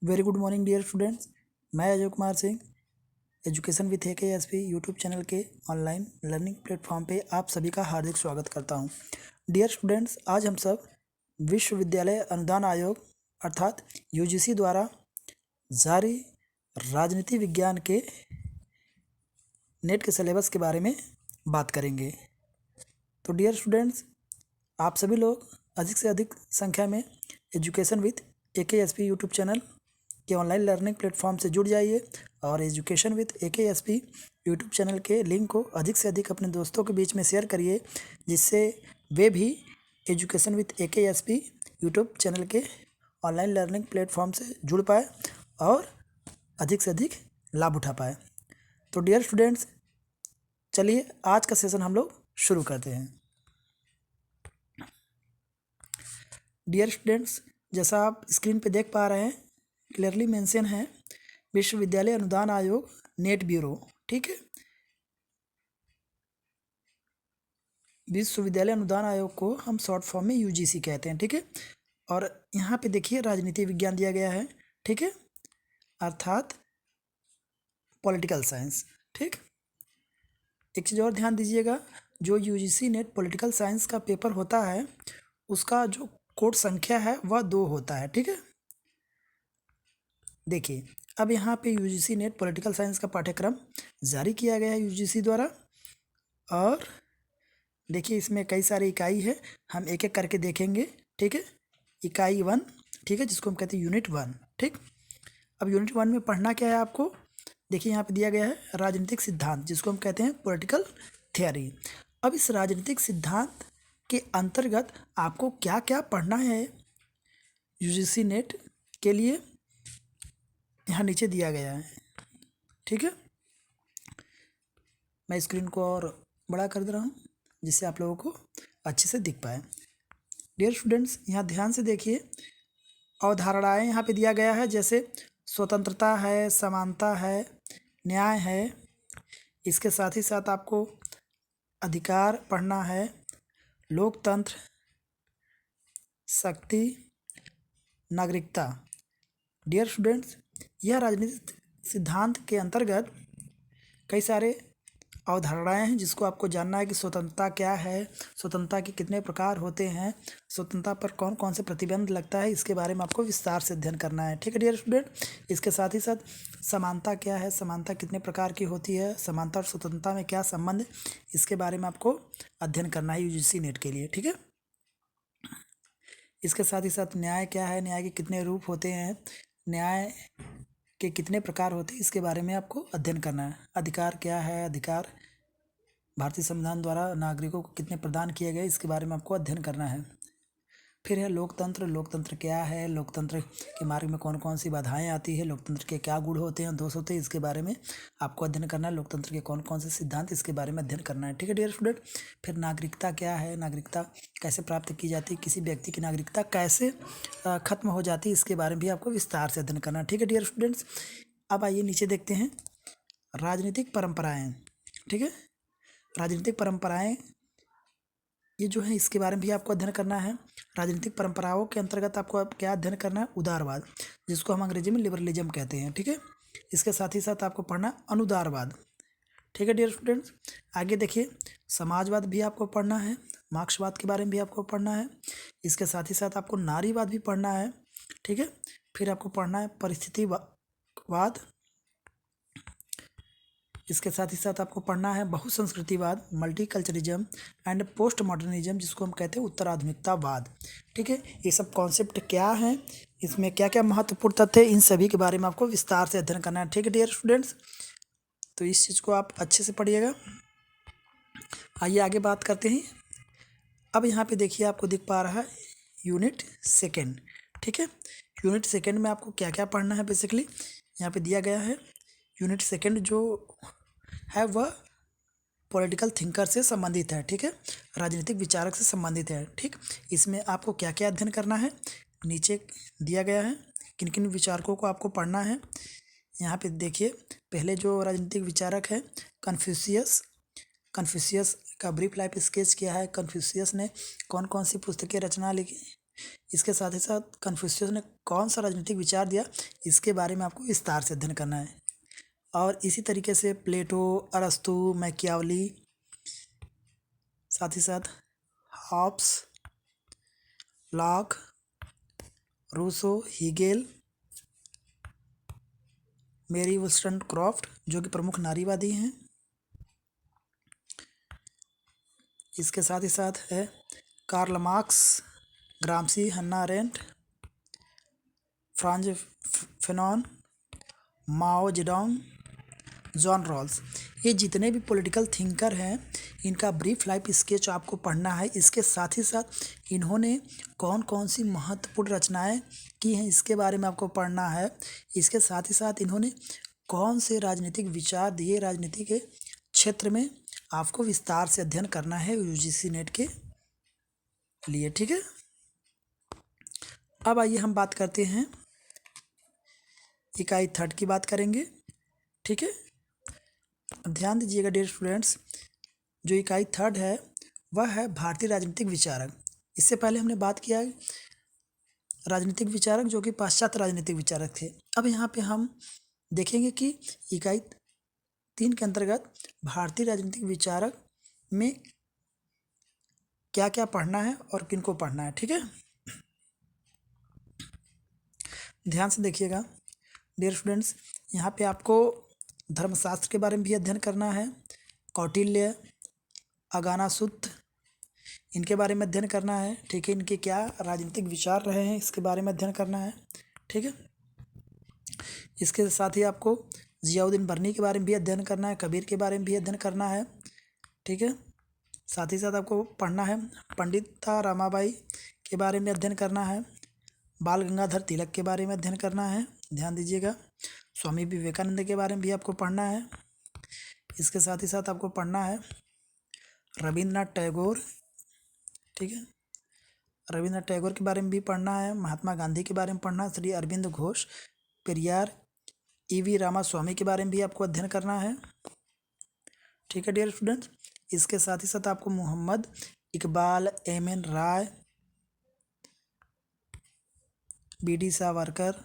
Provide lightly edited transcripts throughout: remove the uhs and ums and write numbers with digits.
Very good morning dear students. मैं Ajay Kumar Singh education with AKSP YouTube channel के online learning platform पे आप सभी का हार्दिक स्वागत करता हूं। डियर स्टूडेंट्स, आज हम सब विश्वविद्यालय अनुदान आयोग अर्थात UGC द्वारा जारी राजनीति विज्ञान के नेट के सिलेबस के बारे में बात करेंगे। तो डियर स्टूडेंट्स, आप सभी लोग अधिक से अधिक संख्या में education with AKSP YouTube channel के ऑनलाइन लर्निंग प्लेटफॉर्म से जुड़ जाइए और education with AKSP YouTube channel के लिंक को अधिक से अधिक अपने दोस्तों के बीच में शेयर करिए, जिससे वे भी education with AKSP YouTube channel के ऑनलाइन लर्निंग प्लेटफॉर्म से जुड़ पाए और अधिक से अधिक लाभ उठा पाए। तो डियर स्टूडेंट्स, चलिए आज का सेशन हम लोग शुरू करते हैं। डियर स्टूडेंट्स, जैसा आप स्क्रीन पे देख पा रहे हैं, क्लियरली मेंशन है विश्वविद्यालय अनुदान आयोग नेट ब्यूरो। ठीक है, विश्वविद्यालय अनुदान आयोग को हम शॉर्ट फॉर्म में UGC कहते हैं। ठीक है, और यहाँ पे देखिए राजनीति विज्ञान दिया गया है। ठीक है, अर्थात पॉलिटिकल साइंस। ठीक, एक चीज़ और ध्यान दीजिएगा, जो UGC नेट पॉलिटिकल साइंस का पेपर होता है उसका जो कोड संख्या है वह 2 होता है। ठीक है, देखिए अब यहाँ पे UGC नेट पॉलिटिकल साइंस का पाठ्यक्रम जारी किया गया है UGC द्वारा, और देखिए इसमें कई सारी इकाई है, हम एक एक करके देखेंगे। ठीक है, इकाई 1, ठीक है, जिसको हम कहते हैं यूनिट 1। ठीक, अब यूनिट 1 में पढ़ना क्या है आपको, देखिए यहाँ पे दिया गया है राजनीतिक सिद्धांत, जिसको हम कहते हैं पॉलिटिकल थियरी। अब इस राजनीतिक सिद्धांत के अंतर्गत आपको क्या क्या पढ़ना है UGC नेट के लिए, यहाँ नीचे दिया गया है। ठीक है, मैं स्क्रीन को और बड़ा कर दे रहा हूँ जिससे आप लोगों को अच्छे से दिख पाए। डियर स्टूडेंट्स, यहाँ ध्यान से देखिए, अवधारणाएं यहाँ पे दिया गया है, जैसे स्वतंत्रता है, समानता है, न्याय है। इसके साथ ही साथ आपको अधिकार पढ़ना है, लोकतंत्र, शक्ति, नागरिकता। डियर स्टूडेंट्स, यह राजनीतिक सिद्धांत के अंतर्गत कई सारे अवधारणाएं हैं जिसको आपको जानना है कि स्वतंत्रता क्या है, स्वतंत्रता के कितने प्रकार होते हैं, स्वतंत्रता पर कौन कौन से प्रतिबंध लगता है, इसके बारे में आपको विस्तार से अध्ययन करना है। ठीक है डियर स्टूडेंट, इसके साथ ही साथ समानता क्या है, समानता कितने प्रकार की होती है, समानता और स्वतंत्रता में क्या संबंध, इसके बारे में आपको अध्ययन करना है UGC नेट के लिए। ठीक है, इसके साथ ही साथ न्याय क्या है, न्याय के कितने रूप होते हैं, न्याय के कितने प्रकार होते हैं, इसके बारे में आपको अध्ययन करना है। अधिकार क्या है, अधिकार भारतीय संविधान द्वारा नागरिकों को कितने प्रदान किए गए, इसके बारे में आपको अध्ययन करना है। फिर है लोकतंत्र, लोकतंत्र क्या है, लोकतंत्र के मार्ग में कौन कौन सी बाधाएं आती है, लोकतंत्र के क्या गुण होते हैं, दोष होते हैं, इसके बारे में आपको अध्ययन करना है। लोकतंत्र के कौन कौन से सिद्धांत, इसके बारे में अध्ययन करना है। ठीक है डियर स्टूडेंट, फिर नागरिकता क्या है, नागरिकता कैसे प्राप्त की जाती है, किसी व्यक्ति की नागरिकता कैसे खत्म हो जाती है, इसके बारे में भी आपको विस्तार से अध्ययन करना है। ठीक है डियर स्टूडेंट्स, अब आइए नीचे देखते हैं राजनीतिक परंपराएं। ठीक है, राजनीतिक परंपराएं ये जो है इसके बारे में भी आपको अध्ययन करना है। राजनीतिक परंपराओं के अंतर्गत आपको अब क्या अध्ययन करना है, उदारवाद, जिसको हम अंग्रेजी में लिबरलिज्म कहते हैं। ठीक है, इसके साथ ही साथ आपको पढ़ना अनुदारवाद। ठीक है डियर स्टूडेंट्स, आगे देखिए समाजवाद भी आपको पढ़ना है, मार्क्सवाद के बारे में भी आपको पढ़ना है। इसके साथ ही साथ आपको नारीवाद भी पढ़ना है। ठीक है, फिर आपको पढ़ना है परिस्थितिवाद। इसके साथ ही साथ आपको पढ़ना है बहुसंस्कृतिवाद, मल्टीकल्चरिज्म एंड पोस्ट मॉडर्निज्म, जिसको हम कहते हैं उत्तराधुनिकतावाद। ठीक है, ये सब कॉन्सेप्ट क्या हैं, इसमें क्या क्या महत्वपूर्ण तथ्य है, इन सभी के बारे में आपको विस्तार से अध्ययन करना है। ठीक है डियर स्टूडेंट्स, तो इस चीज़ को आप अच्छे से पढ़िएगा। आइए आगे बात करते हैं। अब यहाँ पे देखिए आपको दिख पा रहा है यूनिट 2। ठीक है, यूनिट 2 में आपको क्या क्या पढ़ना है, बेसिकली यहाँ पे दिया गया है। यूनिट 2 जो है वह पॉलिटिकल थिंकर से संबंधित है। ठीक है, राजनीतिक विचारक से संबंधित है। ठीक, इसमें आपको क्या क्या अध्ययन करना है नीचे दिया गया है, किन किन विचारकों को आपको पढ़ना है। यहाँ पे देखिए पहले जो राजनीतिक विचारक है कन्फ्यूशियस। कन्फ्यूशियस का ब्रीफ लाइफ स्केच किया है, कन्फ्यूशियस ने कौन कौन सी पुस्तकें रचना लिखी, इसके साथ ही साथ कन्फ्यूशियस ने कौन सा राजनीतिक विचार दिया, इसके बारे में आपको विस्तार से अध्ययन करना है। और इसी तरीके से प्लेटो, अरस्तु, मैकियावली, साथ ही साथ हॉब्स, लॉक, रूसो, हीगेल, मेरी वुस्टनक्रॉफ्ट जो कि प्रमुख नारीवादी हैं। इसके साथ ही साथ है Karl Marx, Gramsci, Hannah Arendt, Frantz Fanon, Mao Zedong, John Rawls. ये जितने भी पॉलिटिकल थिंकर हैं इनका ब्रीफ लाइफ स्केच आपको पढ़ना है। इसके साथ ही साथ इन्होंने कौन कौन सी महत्वपूर्ण रचनाएं की हैं इसके बारे में आपको पढ़ना है। इसके साथ ही साथ इन्होंने कौन से राजनीतिक विचार दिए, राजनीति के क्षेत्र में आपको विस्तार से अध्ययन करना है यूजीसी नेट के लिए। ठीक है, अब आइए हम बात करते हैं इकाई 3 की बात करेंगे। ठीक है, अब ध्यान दीजिएगा डियर स्टूडेंट्स, जो इकाई 3 है वह है भारतीय राजनीतिक विचारक। इससे पहले हमने बात किया है राजनीतिक विचारक जो कि पाश्चात्य राजनीतिक विचारक थे। अब यहाँ पे हम देखेंगे कि इकाई 3 के अंतर्गत भारतीय राजनीतिक विचारक में क्या क्या पढ़ना है और किन को पढ़ना है। ठीक है, ध्यान से देखिएगा डियर स्टूडेंट्स, यहाँ पे आपको धर्मशास्त्र के बारे में भी अध्ययन करना है। कौटिल्य, अगानासुत, इनके बारे में अध्ययन करना है। ठीक है, इनके क्या राजनीतिक विचार रहे हैं इसके बारे में अध्ययन करना है। ठीक है, इसके साथ ही आपको जियाउद्दीन बर्नी के बारे में भी अध्ययन करना है, कबीर के बारे में भी अध्ययन करना है। ठीक है, साथ ही साथ आपको पढ़ना है पंडिता रामाबाई के बारे में अध्ययन करना है, बाल गंगाधर तिलक के बारे में अध्ययन करना है। ध्यान दीजिएगा, स्वामी विवेकानंद के बारे में भी आपको पढ़ना है। इसके साथ ही साथ आपको पढ़ना है रविंद्रनाथ टैगोर। ठीक है, रविंद्रनाथ टैगोर के बारे में भी पढ़ना है, महात्मा गांधी के बारे में पढ़ना है, श्री अरविंद घोष, पेरियार, ईवी रामास्वामी के बारे में भी आपको अध्ययन करना है। ठीक है डियर स्टूडेंट्स, इसके साथ ही साथ आपको मोहम्मद इकबाल, एम.एन. राय, बी.डी. सावरकर,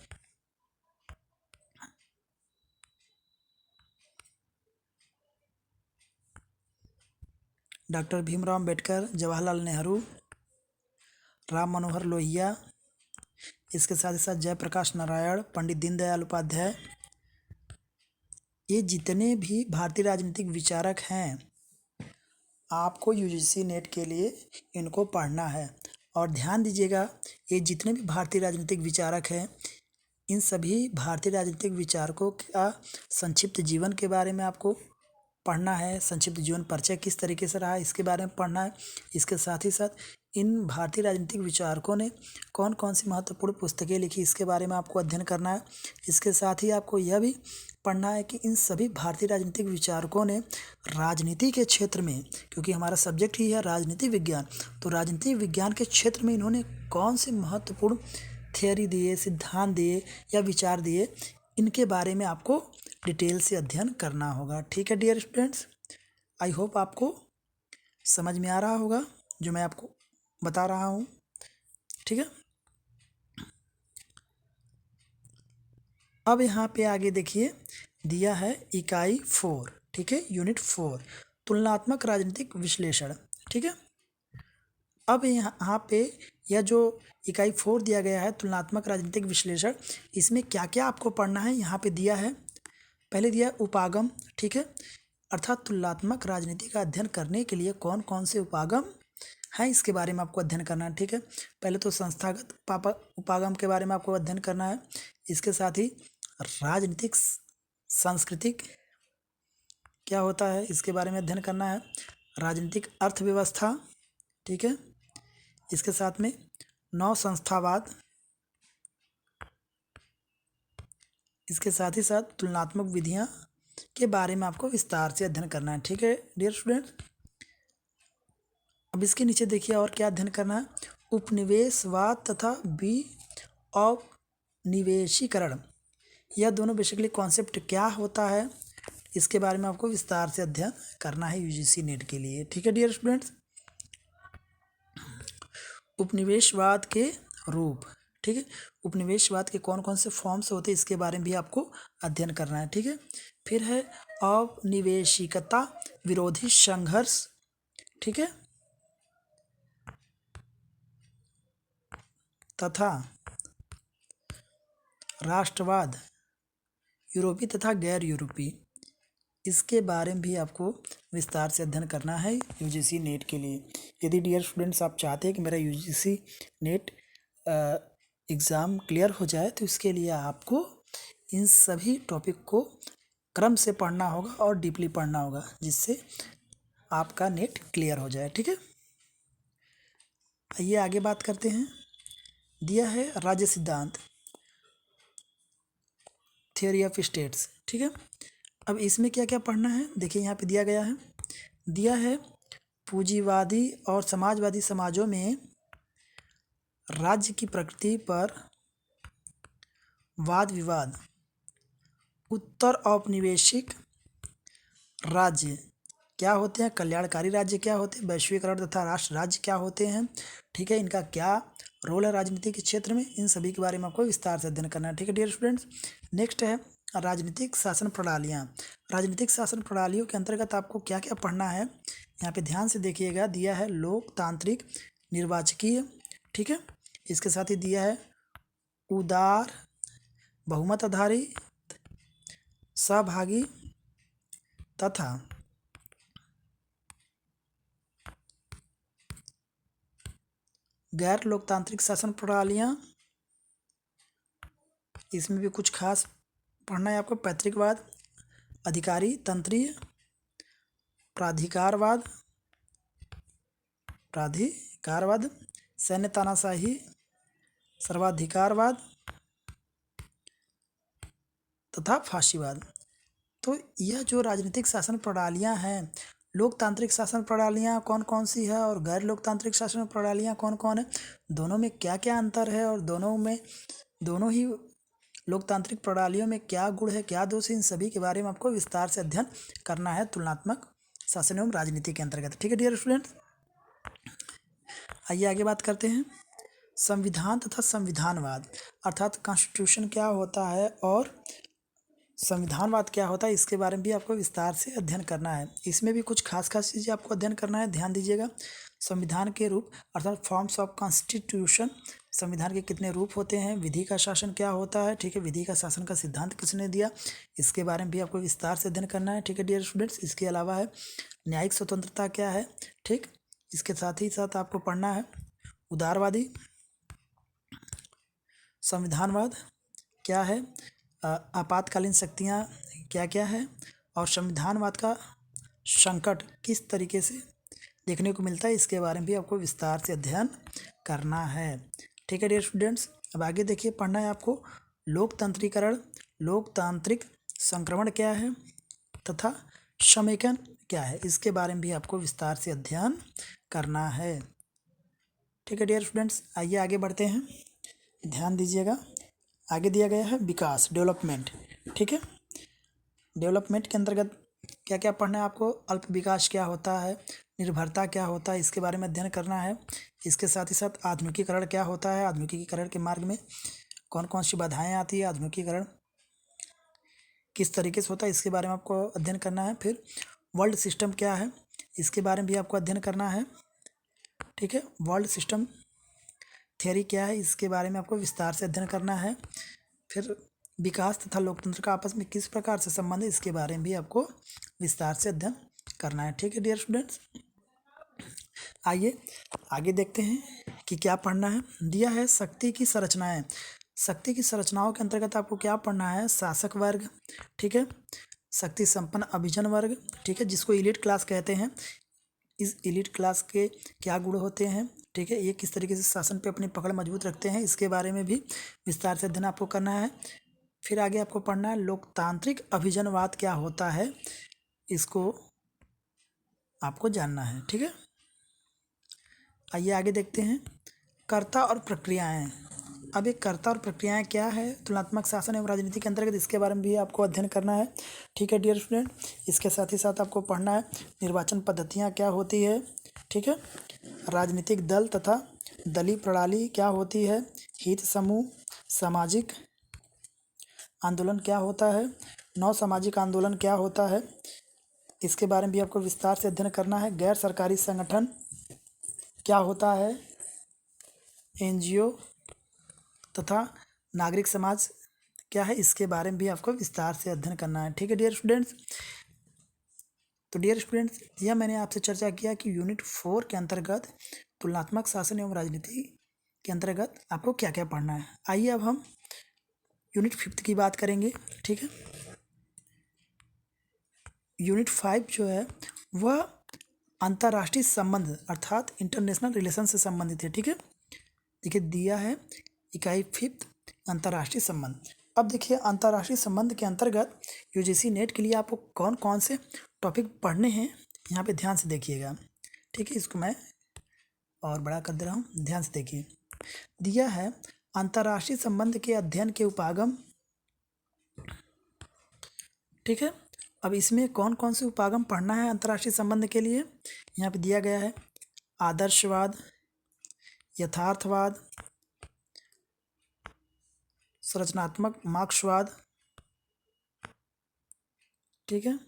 डॉक्टर भीमराव अम्बेडकर, जवाहरलाल नेहरू, राम मनोहर लोहिया, इसके साथ ही साथ जयप्रकाश नारायण, पंडित दीनदयाल उपाध्याय, ये जितने भी भारतीय राजनीतिक विचारक हैं आपको यूजीसी नेट के लिए इनको पढ़ना है। और ध्यान दीजिएगा, ये जितने भी भारतीय राजनीतिक विचारक हैं इन सभी भारतीय राजनीतिक विचारकों का संक्षिप्त जीवन के बारे में आपको पढ़ना है। संक्षिप्त जीवन परिचय किस तरीके से रहा इसके बारे में पढ़ना है। इसके साथ ही साथ इन भारतीय राजनीतिक विचारकों ने कौन कौन सी महत्वपूर्ण पुस्तकें लिखी इसके बारे में आपको अध्ययन करना है। इसके साथ ही आपको यह भी पढ़ना है कि इन सभी भारतीय राजनीतिक विचारकों ने राजनीति के क्षेत्र में, क्योंकि हमारा सब्जेक्ट ही है राजनीति विज्ञान, तो राजनीति विज्ञान के क्षेत्र में इन्होंने कौन से महत्वपूर्ण थियरी दिए, सिद्धांत दिए या विचार दिए, इनके बारे में आपको डिटेल से अध्ययन करना होगा। ठीक है डियर स्टूडेंट्स, आई होप आपको समझ में आ रहा होगा जो मैं आपको बता रहा हूँ। ठीक है, अब यहाँ पे आगे देखिए दिया है इकाई 4। ठीक है, यूनिट 4 तुलनात्मक राजनीतिक विश्लेषण। ठीक है, अब यहाँ पे यह जो इकाई 4 दिया गया है तुलनात्मक राजनीतिक विश्लेषण, इसमें क्या क्या आपको पढ़ना है यहाँ पे दिया है। पहले दिया है उपागम। ठीक है, अर्थात तुलनात्मक राजनीति का अध्ययन करने के लिए कौन कौन से उपागम हैं इसके बारे में आपको अध्ययन करना है। ठीक है, पहले तो संस्थागत उपागम के बारे में आपको अध्ययन करना है। इसके साथ ही राजनीतिक सांस्कृतिक क्या होता है इसके बारे में अध्ययन करना है। राजनीतिक अर्थव्यवस्था। ठीक है, इसके साथ में नव संस्थावाद, इसके साथ ही साथ तुलनात्मक विधियां के बारे में आपको विस्तार से अध्ययन करना है। ठीक है डियर स्टूडेंट्स, अब इसके नीचे देखिए और क्या अध्ययन करना है। उपनिवेशवाद तथा औपनिवेशीकरण, यह दोनों बेसिकली कॉन्सेप्ट क्या होता है इसके बारे में आपको विस्तार से अध्ययन करना है यूजीसी नेट के लिए। ठीक है डियर स्टूडेंट्स, उपनिवेशवाद के रूप, ठीक है, उपनिवेशवाद के कौन कौन से फॉर्म्स होते हैं इसके बारे में भी आपको अध्ययन करना है, ठीक है। फिर है औपनिवेशिकता विरोधी संघर्ष, ठीक है, तथा राष्ट्रवाद यूरोपीय तथा गैर यूरोपीय, इसके बारे में भी आपको विस्तार से अध्ययन करना है यूजीसी नेट के लिए। यदि डियर स्टूडेंट्स आप चाहते हैं कि मेरा यूजीसी नेट एग्ज़ाम क्लियर हो जाए तो इसके लिए आपको इन सभी टॉपिक को क्रम से पढ़ना होगा और डीपली पढ़ना होगा, जिससे आपका नेट क्लियर हो जाए, ठीक है। आइए आगे बात करते हैं। दिया है राज्य सिद्धांत, थ्योरी ऑफ स्टेट्स, ठीक है। अब इसमें क्या क्या पढ़ना है देखिए, यहाँ पे दिया गया है, दिया है पूंजीवादी और समाजवादी समाजों में राज्य की प्रकृति पर वाद विवाद, उत्तर औपनिवेशिक राज्य क्या होते हैं, कल्याणकारी राज्य क्या होते हैं, वैश्वीकरण तथा राष्ट्र राज्य क्या होते हैं, ठीक है, इनका क्या रोल है राजनीति के क्षेत्र में, इन सभी के बारे में आपको विस्तार से अध्ययन करना है, ठीक है डियर स्टूडेंट्स। नेक्स्ट है राजनीतिक शासन प्रणालियाँ। राजनीतिक शासन प्रणालियों के अंतर्गत आपको क्या क्या पढ़ना है, यहाँ पे ध्यान से देखिएगा। दिया है लोकतांत्रिक निर्वाचकीय, ठीक है, इसके साथ ही दिया है उदार बहुमत आधारित सहभागी तथा गैर लोकतांत्रिक शासन प्रणालियाँ, इसमें भी कुछ खास पढ़ना है आपको। पैतृकवाद, अधिकारी तंत्रीय, प्राधिकारवाद सैन्य तानाशाही, सर्वाधिकारवाद तथा फांसीवाद। तो यह जो राजनीतिक शासन प्रणालियाँ हैं, लोकतांत्रिक शासन प्रणालियाँ कौन कौन सी है और गैर लोकतांत्रिक शासन प्रणालियाँ कौन कौन है, दोनों में क्या क्या अंतर है और दोनों ही लोकतांत्रिक प्रणालियों में क्या गुण है क्या दोष है, इन सभी के बारे में आपको विस्तार से अध्ययन करना है तुलनात्मक शासन एवं राजनीति के अंतर्गत, ठीक है डियर स्टूडेंट्स। आइए आगे बात करते हैं। संविधान तथा संविधानवाद, अर्थात कॉन्स्टिट्यूशन क्या होता है और संविधानवाद क्या होता है, इसके बारे में भी आपको विस्तार से अध्ययन करना है। इसमें भी कुछ खास चीज़ें आपको अध्ययन करना है, ध्यान दीजिएगा। संविधान के रूप अर्थात फॉर्म्स ऑफ कॉन्स्टिट्यूशन, संविधान के कितने रूप होते हैं, विधि का शासन क्या होता है, ठीक है, विधि का शासन का सिद्धांत किसने दिया, इसके बारे में भी आपको विस्तार से अध्ययन करना है, ठीक है डियर स्टूडेंट्स। इसके अलावा है न्यायिक स्वतंत्रता क्या है, ठीक, इसके साथ ही साथ आपको पढ़ना है उदारवादी संविधानवाद क्या है, आपातकालीन शक्तियाँ क्या क्या है और संविधानवाद का संकट किस तरीके से देखने को मिलता है, इसके बारे में भी आपको विस्तार से अध्ययन करना है, ठीक है डियर स्टूडेंट्स। अब आगे देखिए, पढ़ना है आपको लोकतंत्रीकरण, लोकतांत्रिक संक्रमण क्या है तथा समेकन क्या है, इसके बारे में भी आपको विस्तार से अध्ययन करना है, ठीक है डियर स्टूडेंट्स। आइए आगे बढ़ते हैं, ध्यान दीजिएगा। आगे दिया गया है विकास, डेवलपमेंट, ठीक है। डेवलपमेंट के अंतर्गत क्या क्या पढ़ना है आपको, अल्प विकास क्या होता है, निर्भरता क्या होता है, इसके बारे में अध्ययन करना है। इसके साथ ही साथ आधुनिकीकरण क्या होता है, आधुनिकीकरण के मार्ग में कौन कौन सी बाधाएं आती है, आधुनिकीकरण किस तरीके से होता है, इसके बारे में आपको अध्ययन करना है। फिर वर्ल्ड सिस्टम क्या है, इसके बारे में भी आपको अध्ययन करना है, ठीक है। वर्ल्ड सिस्टम थ्योरी क्या है, इसके बारे में आपको विस्तार से अध्ययन करना है। फिर विकास तथा लोकतंत्र का आपस में किस प्रकार से संबंध है, इसके बारे में भी आपको विस्तार से अध्ययन करना है, ठीक है डियर स्टूडेंट्स। आइए आगे देखते हैं कि क्या पढ़ना है। दिया है शक्ति की संरचनाएं, शक्ति की संरचनाओं के अंतर्गत आपको क्या पढ़ना है, शासक वर्ग, ठीक है, शक्ति संपन्न अभिजन वर्ग, ठीक है, जिसको इलीट क्लास कहते हैं, इस इलीट क्लास के क्या गुण होते हैं, ठीक है, ये किस तरीके से शासन पे अपनी पकड़ मजबूत रखते हैं, इसके बारे में भी विस्तार से अध्ययन आपको करना है। फिर आगे आपको पढ़ना है लोकतांत्रिक अभिजनवाद क्या होता है, इसको आपको जानना है, ठीक है। आइए आगे देखते हैं कर्ता और प्रक्रियाएं। अब एक कर्ता और प्रक्रियाएं क्या है तुलनात्मक शासन एवं राजनीति के अंतर्गत, इसके बारे में भी आपको अध्ययन करना है, ठीक है डियर स्टूडेंट। इसके साथ ही साथ आपको पढ़ना है निर्वाचन पद्धतियां क्या होती है, ठीक है, राजनीतिक दल तथा दलीय प्रणाली क्या होती है, हित समूह, सामाजिक आंदोलन क्या होता है, नव सामाजिक आंदोलन क्या होता है, इसके बारे में भी आपको विस्तार से अध्ययन करना है। गैर सरकारी संगठन क्या होता है, एनजीओ तथा नागरिक समाज क्या है, इसके बारे में भी आपको विस्तार से अध्ययन करना है। ठीक है डियर स्टूडेंट्स। तो डियर स्टूडेंट्स, यह मैंने आपसे चर्चा किया कि यूनिट 4 के अंतर्गत तुलनात्मक शासन एवं राजनीति के अंतर्गत आपको क्या क्या पढ़ना है। आइए अब हम यूनिट 5 की बात करेंगे। ठीक है, यूनिट 5 जो है वह अंतर्राष्ट्रीय संबंध अर्थात इंटरनेशनल रिलेशन से संबंधित है। ठीक है, देखिए दिया है इकाई 5 अंतर्राष्ट्रीय संबंध। अब देखिए अंतर्राष्ट्रीय संबंध के अंतर्गत यूजीसी नेट के लिए आपको कौन कौन से टॉपिक पढ़ने हैं, यहाँ पे ध्यान से देखिएगा। ठीक है, इसको मैं और बड़ा कर दे रहा हूँ, ध्यान से देखिए। दिया है अंतर्राष्ट्रीय संबंध के अध्ययन के उपागम। ठीक है, अब इसमें कौन कौन से उपागम पढ़ना है अंतर्राष्ट्रीय संबंध के लिए, यहाँ पे दिया गया है आदर्शवाद, यथार्थवाद, संरचनात्मक मार्क्सवाद, ठीक है,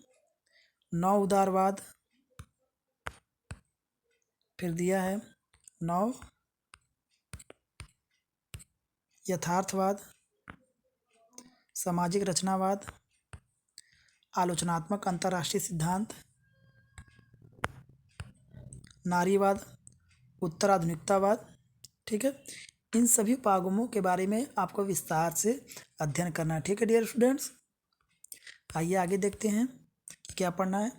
नव उदारवाद, फिर दिया है नव यथार्थवाद, सामाजिक रचनावाद, आलोचनात्मक अंतर्राष्ट्रीय सिद्धांत, नारीवाद, उत्तराधुनिकतावाद। ठीक है, इन सभी उपागमों के बारे में आपको विस्तार से अध्ययन करना है। ठीक है डियर स्टूडेंट्स, आइए आगे देखते हैं कि क्या पढ़ना है।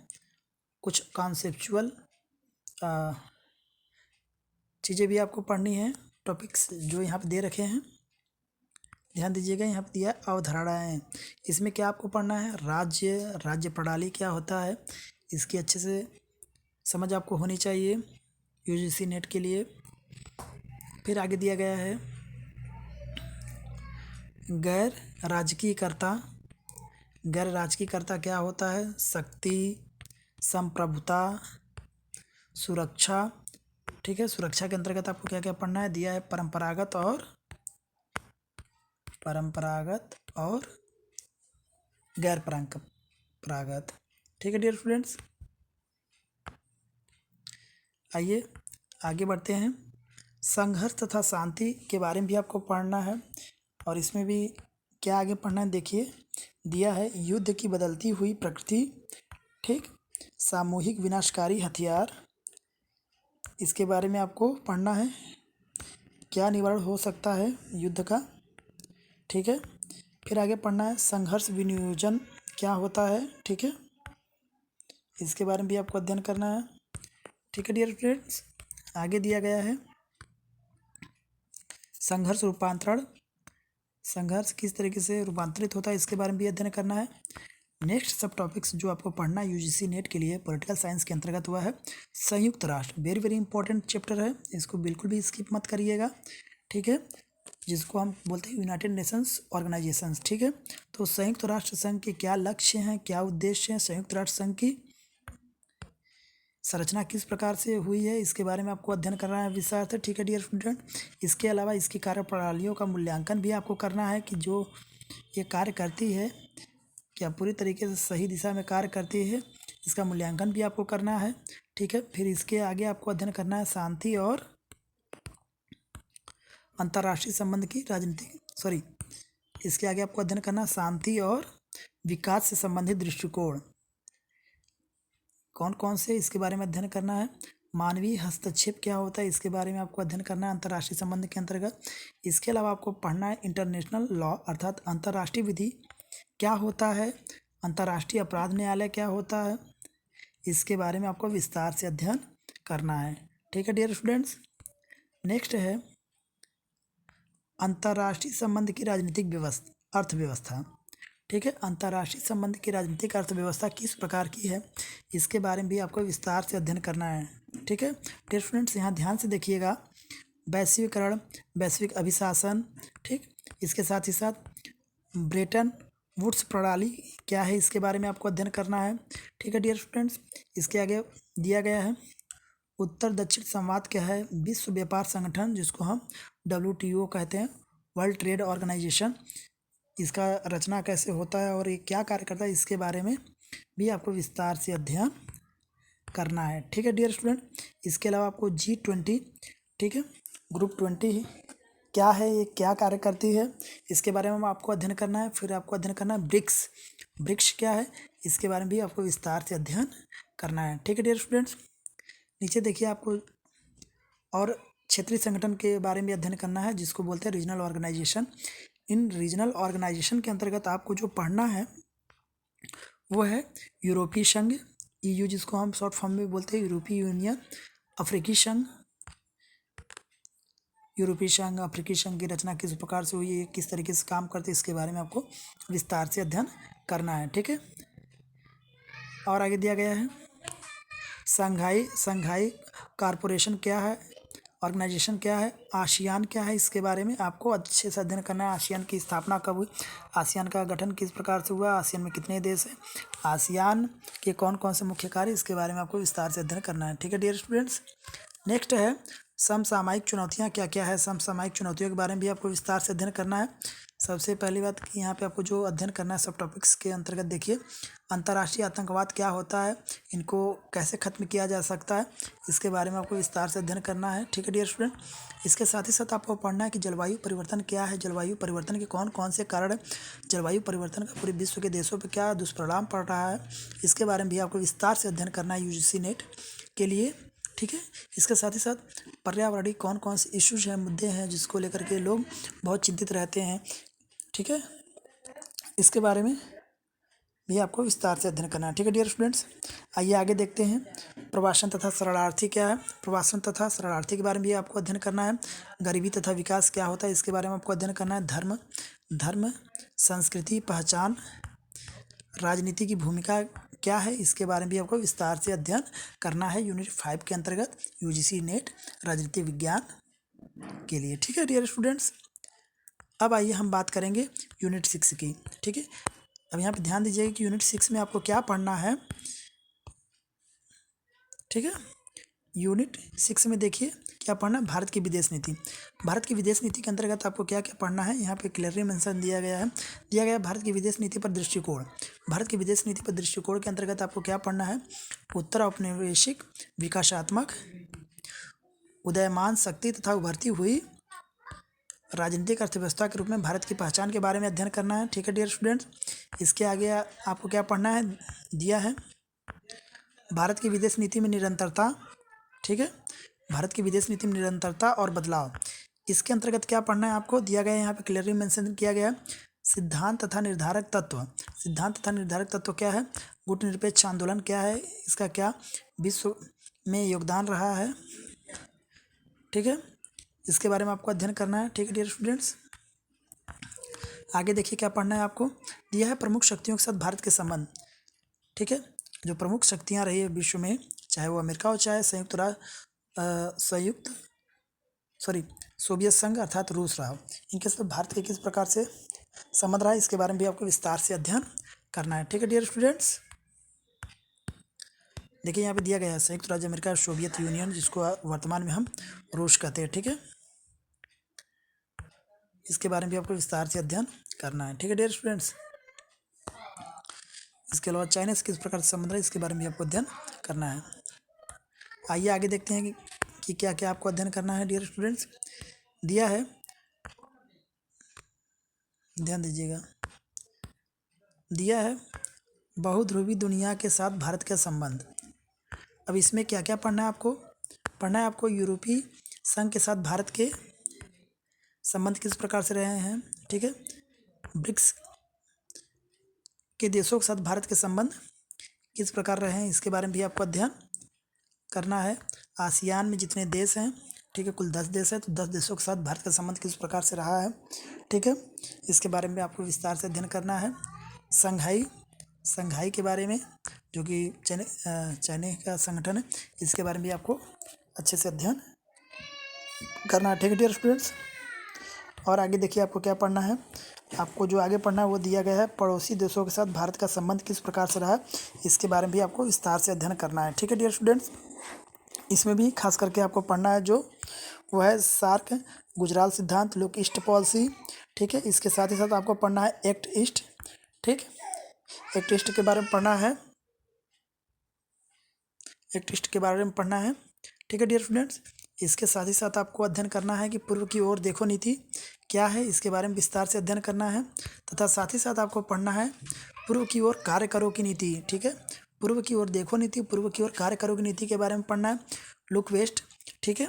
कुछ कॉन्सेप्चुअल चीज़ें भी आपको पढ़नी है, टॉपिक्स जो यहाँ पे दे रखे हैं, ध्यान दीजिएगा। यहाँ पे दिया अवधारणाएं, इसमें क्या आपको पढ़ना है, राज्य प्रणाली क्या होता है, इसकी अच्छे से समझ आपको होनी चाहिए यूजीसी नेट के लिए। फिर आगे दिया गया है गैर राजकीयकर्ता क्या होता है, शक्ति, संप्रभुता, सुरक्षा। ठीक है, सुरक्षा के अंतर्गत आपको क्या क्या पढ़ना है, दिया है परंपरागत और गैर परंपरागत। ठीक है डियर स्टूडेंट्स, आइए आगे बढ़ते हैं। संघर्ष तथा शांति के बारे में भी आपको पढ़ना है, और इसमें भी क्या आगे पढ़ना है देखिए। दिया है युद्ध की बदलती हुई प्रकृति, ठीक, सामूहिक विनाशकारी हथियार, इसके बारे में आपको पढ़ना है, क्या निवारण हो सकता है युद्ध का। ठीक है, फिर आगे पढ़ना है संघर्ष विनियोजन क्या होता है। ठीक है, इसके बारे में भी आपको अध्ययन करना है। ठीक है डियर फ्रेंड्स, आगे दिया गया है संघर्ष रूपांतरण, संघर्ष किस तरीके से रूपांतरित होता है, इसके बारे में भी अध्ययन करना है। नेक्स्ट सब टॉपिक्स जो आपको पढ़ना है यूजीसी नेट के लिए पॉलिटिकल साइंस के अंतर्गत हुआ है संयुक्त राष्ट्र, वेरी वेरी इंपॉर्टेंट चैप्टर है, इसको बिल्कुल भी स्किप मत करिएगा। ठीक है, जिसको हम बोलते हैं यूनाइटेड नेशंस ऑर्गेनाइजेशंस। ठीक है, तो संयुक्त राष्ट्र संघ के क्या लक्ष्य हैं, क्या उद्देश्य हैं, संयुक्त राष्ट्र संघ की संरचना किस प्रकार से हुई है, इसके बारे में आपको अध्ययन करना है विस्तार से। ठीक है डियर स्टूडेंट, इसके अलावा इसकी कार्यप्रणालियों का मूल्यांकन भी आपको करना है कि जो ये कार्य करती है क्या पूरी तरीके से सही दिशा में कार्य करती है, इसका मूल्यांकन भी आपको करना है। ठीक है, फिर इसके आगे आपको अध्ययन करना है शांति और अंतर्राष्ट्रीय संबंध की राजनीति, इसके आगे आपको अध्ययन करना है शांति और विकास से संबंधित दृष्टिकोण कौन कौन से, इसके बारे में अध्ययन करना है। मानवीय हस्तक्षेप क्या होता है, इसके बारे में आपको अध्ययन करना है अंतर्राष्ट्रीय संबंध के अंतर्गत। इसके अलावा आपको पढ़ना है इंटरनेशनल लॉ अर्थात अंतर्राष्ट्रीय विधि क्या होता है, अंतर्राष्ट्रीय अपराध न्यायालय क्या होता है, इसके बारे में आपको विस्तार से अध्ययन करना है। ठीक है डियर स्टूडेंट्स, नेक्स्ट है अंतर्राष्ट्रीय संबंध की राजनीतिक अर्थव्यवस्था। ठीक है, अंतर्राष्ट्रीय संबंध की राजनीतिक अर्थव्यवस्था किस प्रकार की है, इसके बारे में भी आपको विस्तार से अध्ययन करना है। ठीक है डियर स्टूडेंट्स, यहाँ ध्यान से देखिएगा, वैश्वीकरण, वैश्विक अभिशासन, ठीक, इसके साथ ही साथ ब्रेटन वुड्स प्रणाली क्या है, इसके बारे में आपको अध्ययन करना है। ठीक है डियर स्टूडेंट्स, इसके आगे दिया गया है उत्तर दक्षिण संवाद क्या है? विश्व व्यापार संगठन, जिसको हम WTO कहते हैं, वर्ल्ड ट्रेड ऑर्गेनाइजेशन, इसका रचना कैसे होता है और ये क्या कार्य करता है, इसके बारे में भी आपको विस्तार से अध्ययन करना है। ठीक है डियर स्टूडेंट। इसके अलावा आपको G20, ठीक है, ग्रुप 20 क्या है, ये क्या कार्य करती है, इसके बारे में आपको अध्ययन करना है। फिर आपको अध्ययन करना है ब्रिक्स क्या है, इसके बारे में भी आपको विस्तार से अध्ययन करना है। ठीक है डियर स्टूडेंट्स। नीचे देखिए आपको और क्षेत्रीय संगठन के बारे में अध्ययन करना है, जिसको बोलते हैं रीजनल ऑर्गेनाइजेशन। इन रीजनल ऑर्गेनाइजेशन के अंतर्गत आपको जो पढ़ना है वो है यूरोपीय संघ, EU, जिसको हम शॉर्ट फॉर्म में बोलते हैं यूरोपीय यूनियन, अफ्रीकी संघ, यूरोपीय संघ, अफ्रीकी संघ की रचना किस प्रकार से हुई है, किस तरीके से काम करते हैं, इसके बारे में आपको विस्तार से अध्ययन करना है। ठीक है। और आगे दिया गया है संघाई कॉरपोरेशन क्या है, ऑर्गेनाइजेशन क्या है, आसियान क्या है, इसके बारे में आपको अच्छे से अध्ययन करना है। आसियान की स्थापना कब हुई, आसियान का गठन किस प्रकार से हुआ, आसियान में कितने देश हैं, आसियान के कौन कौन से मुख्य कार्य, इसके बारे में आपको विस्तार से अध्ययन करना है। ठीक है डियर स्टूडेंट्स। नेक्स्ट है समसामयिक चुनौतियाँ क्या क्या है। समसामयिक चुनौतियों के बारे में भी आपको विस्तार से अध्ययन करना है। सबसे पहली बात कि यहाँ पे आपको जो अध्ययन करना है सब टॉपिक्स के अंतर्गत देखिए, अंतर्राष्ट्रीय आतंकवाद क्या होता है, इनको कैसे खत्म किया जा सकता है, इसके बारे में आपको विस्तार से अध्ययन करना है। ठीक है डियर स्टूडेंट। इसके साथ ही साथ आपको पढ़ना है कि जलवायु परिवर्तन क्या है, जलवायु परिवर्तन के कौन कौन से कारण है, जलवायु परिवर्तन का पूरे विश्व के देशों पर क्या दुष्परिणाम पड़ रहा है, इसके बारे में भी आपको विस्तार से अध्ययन करना है UGC नेट के लिए। ठीक है। इसके साथ ही साथ पर्यावरणीय कौन कौन से इश्यूज हैं, मुद्दे हैं, जिसको लेकर के लोग बहुत चिंतित रहते हैं। ठीक है। इसके बारे में भी आपको विस्तार से अध्ययन करना है। ठीक है डियर स्टूडेंट्स। आइए आगे देखते हैं प्रवासन तथा शरणार्थी क्या है। प्रवासन तथा शरणार्थी के बारे में भी आपको अध्ययन करना है। गरीबी तथा विकास क्या होता है, इसके बारे में आपको अध्ययन करना है। धर्म संस्कृति पहचान राजनीति की भूमिका क्या है, इसके बारे में भी आपको विस्तार से अध्ययन करना है यूनिट 5 के अंतर्गत UGC नेट राजनीति विज्ञान के लिए। ठीक है डियर स्टूडेंट्स। अब आइए हम बात करेंगे यूनिट 6 की। ठीक है। अब यहाँ पे ध्यान दीजिएगा कि यूनिट 6 में आपको क्या पढ़ना है। ठीक है। यूनिट 6 में देखिए क्या पढ़ना है, भारत की विदेश नीति। भारत की विदेश नीति के अंतर्गत आपको क्या क्या पढ़ना है, यहाँ पे क्लियरली मेंशन दिया गया है भारत की विदेश नीति पर दृष्टिकोण। भारत की विदेश नीति पर दृष्टिकोण के अंतर्गत आपको क्या पढ़ना है, उत्तर औपनिवेशिक विकासात्मक उदयमान शक्ति तथा उभरती हुई राजनीतिक अर्थव्यवस्था के रूप में भारत की पहचान के बारे में अध्ययन करना है। ठीक है डियर स्टूडेंट्स। इसके आगे आपको क्या पढ़ना है, दिया है भारत की विदेश नीति में निरंतरता। ठीक है। भारत की विदेश नीति में निरंतरता और बदलाव, इसके अंतर्गत क्या पढ़ना है आपको, दिया गया है यहाँ पे क्लियरली मेंशन किया गया है। सिद्धांत तथा निर्धारक तत्व। सिद्धांत तथा निर्धारक तत्व क्या है, गुटनिरपेक्ष आंदोलन क्या है, इसका क्या विश्व में योगदान रहा है। ठीक है। इसके बारे में आपको अध्ययन करना है। ठीक है डियर स्टूडेंट्स। आगे देखिए क्या पढ़ना है आपको, दिया है प्रमुख शक्तियों के साथ भारत के संबंध। ठीक है। जो प्रमुख शक्तियां रही है विश्व में, चाहे वो अमेरिका हो, चाहे सोवियत संघ अर्थात रूस रहा हो, इनके साथ भारत के किस प्रकार से संबंध रहा है, इसके बारे में भी आपको विस्तार से अध्ययन करना है। ठीक है डियर स्टूडेंट्स। देखिए यहाँ पे दिया गया है संयुक्त राज्य अमेरिका, सोवियत यूनियन, जिसको वर्तमान में हम रूस कहते हैं। ठीक है। इसके बारे में भी आपको विस्तार से अध्ययन करना है। ठीक है डियर स्टूडेंट्स। इसके अलावा चाइना से किस प्रकार से संबंध है, इसके बारे में भी आपको अध्ययन करना है। आइए आगे देखते हैं कि क्या क्या आपको अध्ययन करना है डियर स्टूडेंट्स। दिया है, ध्यान दीजिएगा, दिया है बहुध्रुवी दुनिया के साथ भारत का संबंध। अब इसमें क्या क्या पढ़ना है आपको, पढ़ना है आपको यूरोपीय संघ के साथ भारत के संबंध किस प्रकार से रहे हैं। ठीक है। ब्रिक्स के देशों के साथ भारत के संबंध किस प्रकार रहे हैं, इसके बारे में भी आपको अध्ययन करना है। आसियान में जितने देश हैं, ठीक है, कुल 10 देश है, तो 10 देशों के साथ भारत का संबंध किस प्रकार से रहा है। ठीक है। इसके बारे में आपको विस्तार से अध्ययन करना है। संघाई के बारे में, जो कि चाइना का संगठन है, इसके बारे में भी आपको अच्छे से अध्ययन करना है। ठीक है डियर स्टूडेंट्स। और आगे देखिए आपको क्या पढ़ना है, आपको जो आगे पढ़ना है वो दिया गया है पड़ोसी देशों के साथ भारत का संबंध किस प्रकार से रहा है, इसके बारे में भी आपको विस्तार से अध्ययन करना है। ठीक है डियर स्टूडेंट्स। इसमें भी खास करके आपको पढ़ना है जो वो है सार्क, गुजराल सिद्धांत, लुक ईस्ट पॉलिसी, ठीक है। इसके साथ ही साथ आपको पढ़ना है एक्ट ईस्ट, ठीक, एक्ट ईस्ट के बारे में पढ़ना है, एक्ट ईस्ट के बारे में पढ़ना है, ठीक है डियर स्टूडेंट्स। इसके साथ ही साथ आपको अध्ययन करना है कि पूर्व की ओर देखो नीति क्या है, इसके बारे में विस्तार से अध्ययन करना है, तथा साथ ही साथ आपको पढ़ना है पूर्व की ओर कार्य करो की नीति, ठीक है। पूर्व की ओर देखो नीति, पूर्व की ओर कार्य करो की नीति के बारे में पढ़ना है। लुक वेस्ट, ठीक है,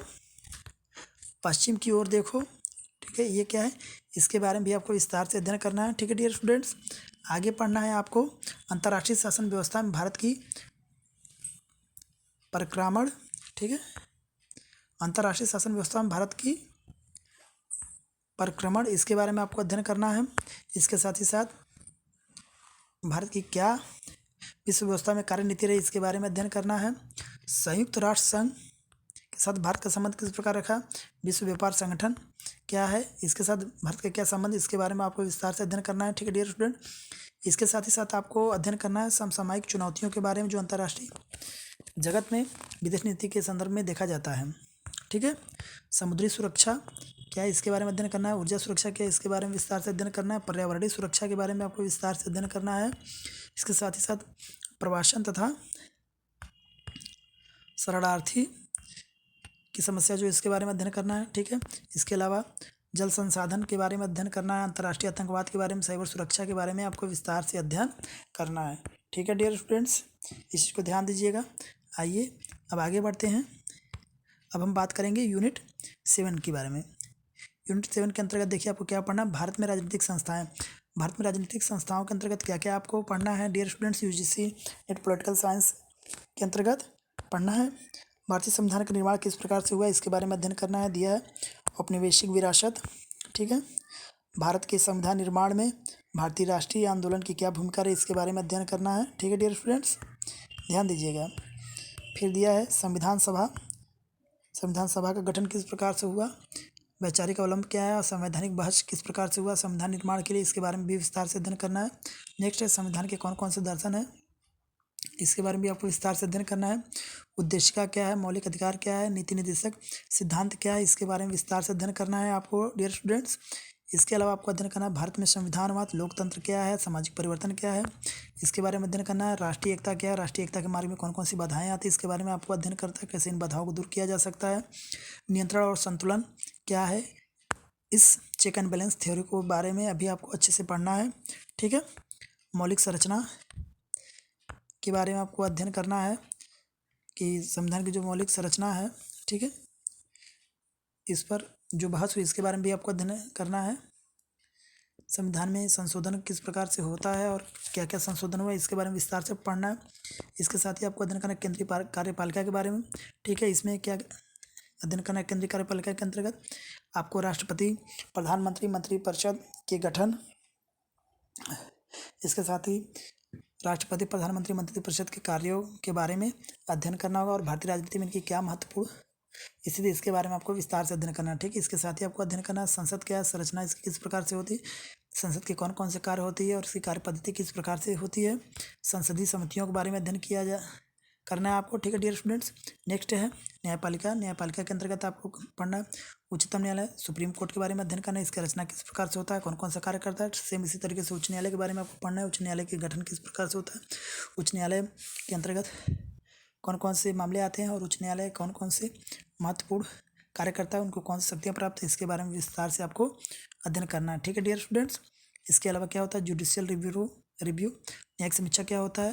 पश्चिम की ओर देखो, ठीक है, ये क्या है, इसके बारे में भी आपको विस्तार से अध्ययन करना है, ठीक है डियर स्टूडेंट्स। आगे पढ़ना है आपको अंतर्राष्ट्रीय शासन व्यवस्था में भारत की परिक्रमण, ठीक है, अंतर्राष्ट्रीय शासन व्यवस्था में भारत की परिक्रमण, इसके बारे में आपको अध्ययन करना है। इसके साथ ही साथ भारत की क्या विश्व व्यवस्था में कार्य नीति रही, इसके बारे में अध्ययन करना है। संयुक्त राष्ट्र संघ के साथ भारत का संबंध किस प्रकार रखा, विश्व व्यापार संगठन क्या है, इसके साथ भारत का क्या संबंध, इसके बारे में आपको विस्तार से अध्ययन करना है, ठीक है डियर स्टूडेंट। इसके साथ ही साथ आपको अध्ययन करना है समसामयिक चुनौतियों के बारे में जो अंतर्राष्ट्रीय जगत में विदेश नीति के संदर्भ में देखा जाता है, ठीक है। समुद्री सुरक्षा क्या है, इसके बारे में अध्ययन करना है। ऊर्जा सुरक्षा क्या है, इसके बारे में विस्तार से अध्ययन करना है। पर्यावरणीय सुरक्षा के बारे में आपको विस्तार से अध्ययन करना है। इसके साथ ही साथ प्रवासन तथा शरणार्थी की समस्या जो इसके बारे में अध्ययन करना है, ठीक है। इसके अलावा जल संसाधन के बारे में अध्ययन करना है। अंतर्राष्ट्रीय आतंकवाद के बारे में, साइबर सुरक्षा के बारे में आपको विस्तार से अध्ययन करना है, ठीक है डियर स्टूडेंट्स, इस चीज़ को ध्यान दीजिएगा। आइए अब आगे बढ़ते हैं। अब हम बात करेंगे यूनिट 7 के बारे में। यूनिट 7 के अंतर्गत देखिए आपको क्या पढ़ना है, भारत में राजनीतिक संस्थाएं। भारत में राजनीतिक संस्थाओं के अंतर्गत क्या क्या आपको पढ़ना है dear students, UGC NET political science के अंतर्गत पढ़ना है। भारतीय संविधान का निर्माण किस प्रकार से हुआ, इसके बारे में अध्ययन करना है, दिया है। औपनिवेशिक विरासत, ठीक है, भारत के संविधान निर्माण में भारतीय राष्ट्रीय आंदोलन की क्या भूमिका रही, इसके बारे में अध्ययन करना है, ठीक है डियर स्टूडेंट्स, ध्यान दीजिएगा। फिर दिया है संविधान सभा, संविधान सभा का गठन किस प्रकार से हुआ, वैचारिक अवलंब क्या है और संवैधानिक बहस किस प्रकार से हुआ संविधान निर्माण के लिए, इसके बारे में भी विस्तार से अध्ययन करना है। नेक्स्ट है संविधान के कौन कौन से दर्शन है, इसके बारे में भी आपको विस्तार से अध्ययन करना है। उद्देशिका क्या है, मौलिक अधिकार क्या है, नीति निर्देशक सिद्धांत क्या है, इसके बारे में विस्तार से अध्ययन करना है आपको डियर स्टूडेंट्स। इसके अलावा आपको अध्ययन करना है भारत में संविधानवाद, लोकतंत्र क्या है, सामाजिक परिवर्तन क्या है, इसके बारे में अध्ययन करना है। राष्ट्रीय एकता क्या है, राष्ट्रीय एकता के मार्ग में कौन कौन सी बाधाएं आती है, इसके बारे में आपको अध्ययन करता है, कैसे इन बाधाओं को दूर किया जा सकता है। नियंत्रण और संतुलन क्या है, इस चेक एंड बैलेंस थ्योरी को बारे में अभी आपको अच्छे से पढ़ना है, ठीक है। मौलिक संरचना के बारे में आपको अध्ययन करना है कि संविधान की जो मौलिक संरचना है, ठीक है, इस पर जो बहस हुई इसके बारे में भी आपको अध्ययन करना है। संविधान में संशोधन किस प्रकार से होता है और क्या क्या संशोधन हुआ, इसके बारे में विस्तार से पढ़ना है। इसके साथ ही आपको अध्ययन करना है केंद्रीय कार्यपालिका के बारे में, ठीक है। इसमें क्या अध्ययन करना है, केंद्रीय कार्यपालिका के अंतर्गत आपको राष्ट्रपति, प्रधानमंत्री, मंत्रिपरिषद के गठन, इसके साथ ही राष्ट्रपति, प्रधानमंत्री, मंत्रिपरिषद के कार्यों के बारे में अध्ययन करना होगा और भारतीय राजनीति में इनकी क्या महत्वपूर्ण स्थिति, इसके बारे में आपको विस्तार से अध्ययन करना है, ठीक है। इसके साथ ही आपको अध्ययन करना है संसद क्या है, संरचना इसकी किस प्रकार से होती है, संसद के कौन कौन से कार्य होती है और इसकी कार्य पद्धति किस प्रकार से होती है, संसदीय समितियों के बारे में अध्ययन करना है आपको, ठीक है डियर स्टूडेंट्स। नेक्स्ट है न्यायपालिका। न्यायपालिका के अंतर्गत आपको पढ़ना है उच्चतम न्यायालय, सुप्रीम कोर्ट के बारे में अध्ययन करना है, इसकी रचना किस प्रकार से होता है, कौन कौन सा कार्य करता है। सेम इसी तरीके से उच्च न्यायालय के बारे में आपको पढ़ना है, उच्च न्यायालय के गठन किस प्रकार से होता है, उच्च न्यायालय के अंतर्गत कौन कौन से मामले आते हैं और उच्च न्यायालय कौन कौन से महत्वपूर्ण कार्य करता है, उनको कौन सी शक्तियाँ प्राप्त है, इसके बारे में विस्तार से आपको अध्ययन करना है, ठीक है डियर स्टूडेंट्स। इसके अलावा क्या होता है जुडिशियल रिव्यू, न्यायिक समीक्षा क्या होता है,